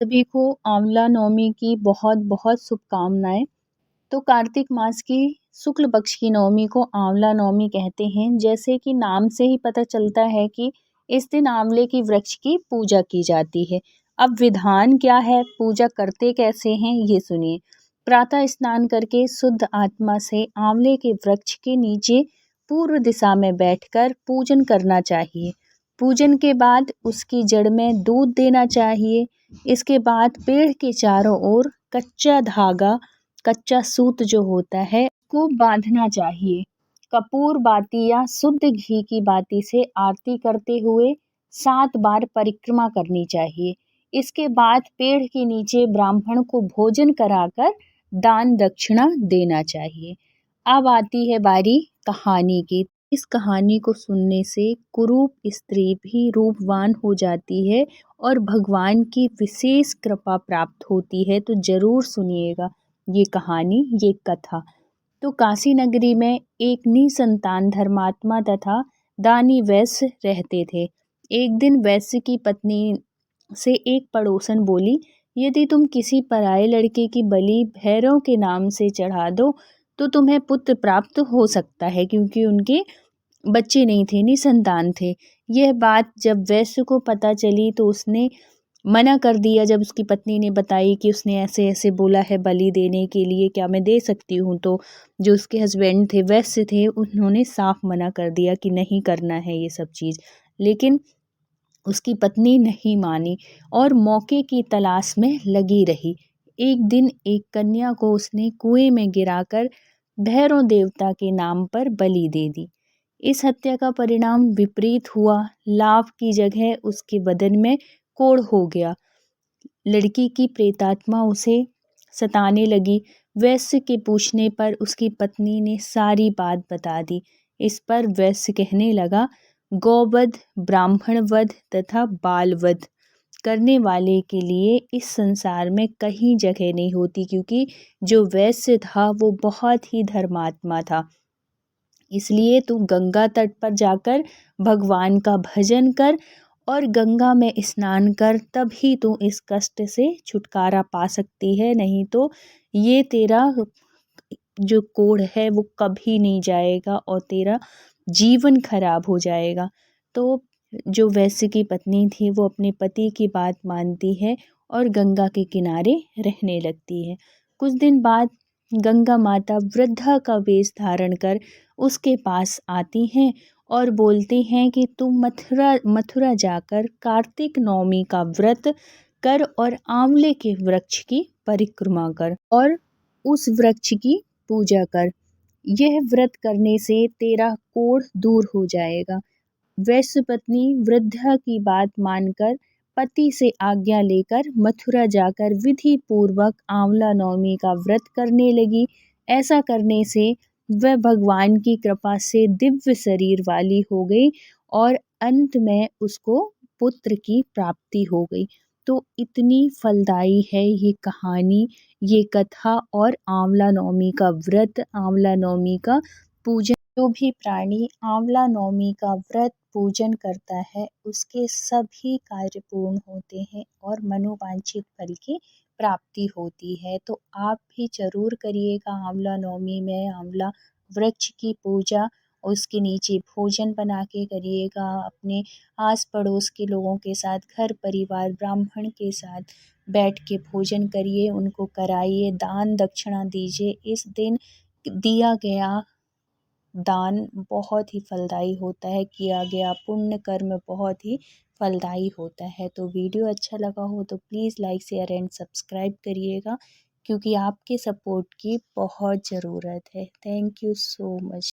सभी को आंवला नवमी की बहुत बहुत शुभकामनाएं। तो कार्तिक मास की शुक्ल पक्ष की नवमी को आंवला नवमी कहते हैं। जैसे कि नाम से ही पता चलता है कि इस दिन आंवले की वृक्ष की पूजा की जाती है। अब विधान क्या है, पूजा करते कैसे हैं, ये सुनिए। प्रातः स्नान करके शुद्ध आत्मा से आंवले के वृक्ष के नीचे पूर्व दिशा में बैठकर पूजन करना चाहिए। पूजन के बाद उसकी जड़ में दूध देना चाहिए। इसके बाद पेड़ के चारों ओर कच्चा धागा, कच्चा सूत जो होता है को बांधना चाहिए। कपूर बाती या शुद्ध घी की बाती से आरती करते हुए 7 बार परिक्रमा करनी चाहिए। इसके बाद पेड़ के नीचे ब्राह्मण को भोजन कराकर दान दक्षिणा देना चाहिए। अब आती है बारी कहानी की। इस कहानी को सुनने से कुरूप स्त्री भी रूपवान हो जाती है और भगवान की विशेष कृपा प्राप्त होती है। तो जरूर सुनिएगा ये कहानी, ये कथा। तो काशी नगरी में एक निसंतान धर्मात्मा तथा दानी वैश्य रहते थे। एक दिन वैश्य की पत्नी से एक पड़ोसन बोली, यदि तुम किसी पराये लड़के की बलि भैरव के नाम से चढ़ा दो तो तुम्हें पुत्र प्राप्त हो सकता है, क्योंकि उनके बच्चे नहीं थे, निसंतान थे। यह बात जब वैश्य को पता चली तो उसने मना कर दिया। जब उसकी पत्नी ने बताई कि उसने ऐसे ऐसे बोला है बलि देने के लिए, क्या मैं दे सकती हूँ, तो जो उसके हस्बैंड थे, वैश्य थे, उन्होंने साफ मना कर दिया कि नहीं करना है ये सब चीज़। लेकिन उसकी पत्नी नहीं मानी और मौके की तलाश में लगी रही। एक दिन एक कन्या को उसने कुएं में गिराकर भैरव देवता के नाम पर बलि दे दी। इस हत्या का परिणाम विपरीत हुआ। लाभ की जगह उसके बदन में कोढ़ हो गया। लड़की की प्रेतात्मा उसे सताने लगी। वैश्य के पूछने पर उसकी पत्नी ने सारी बात बता दी। इस पर वैश्य कहने लगा, गौवध, ब्राह्मण वध तथा बाल वध करने वाले के लिए इस संसार में कहीं जगह नहीं होती, क्योंकि जो वैश्य था वो बहुत ही धर्मात्मा था। इसलिए तू गंगा तट पर जाकर भगवान का भजन कर और गंगा में स्नान कर, तभी तू इस कष्ट से छुटकारा पा सकती है। नहीं तो ये तेरा जो कोढ़ है वो कभी नहीं जाएगा और तेरा जीवन खराब हो जाएगा। तो जो वैश्य की पत्नी थी वो अपने पति की बात मानती है और गंगा के किनारे रहने लगती है। कुछ दिन बाद गंगा माता वृद्धा का वेश धारण कर उसके पास आती हैं और बोलती हैं कि तुम मथुरा जाकर कार्तिक नवमी का व्रत कर और आंवले के वृक्ष की परिक्रमा कर और उस वृक्ष की पूजा कर। यह व्रत करने से तेरा कोढ़ दूर हो जाएगा। वैश्य पत्नी वृद्धा की बात मानकर पति से आज्ञा लेकर मथुरा जाकर विधि पूर्वक आंवला नवमी का व्रत करने लगी। ऐसा करने से वह भगवान की कृपा से दिव्य शरीर वाली हो गई और अंत में उसको पुत्र की प्राप्ति हो गई। तो इतनी फलदायी है ये कहानी, ये कथा और आंवला नवमी का व्रत, आंवला नवमी का पूजन। जो भी प्राणी आंवला नवमी का व्रत पूजन करता है उसके सभी कार्य पूर्ण होते हैं और मनोवांछित फल की प्राप्ति होती है। तो आप भी जरूर करिएगा आंवला नवमी में आंवला वृक्ष की पूजा, उसके नीचे भोजन बना के करिएगा। अपने आस पड़ोस के लोगों के साथ, घर परिवार ब्राह्मण के साथ बैठ के भोजन करिए, उनको कराइए, दान दक्षिणा दीजिए। इस दिन दिया गया दान बहुत ही फलदायी होता है, किया गया पुण्य कर्म बहुत ही फलदायी होता है। तो वीडियो अच्छा लगा हो तो please like share and subscribe करिएगा, क्योंकि आपके सपोर्ट की बहुत ज़रूरत है। Thank you so much.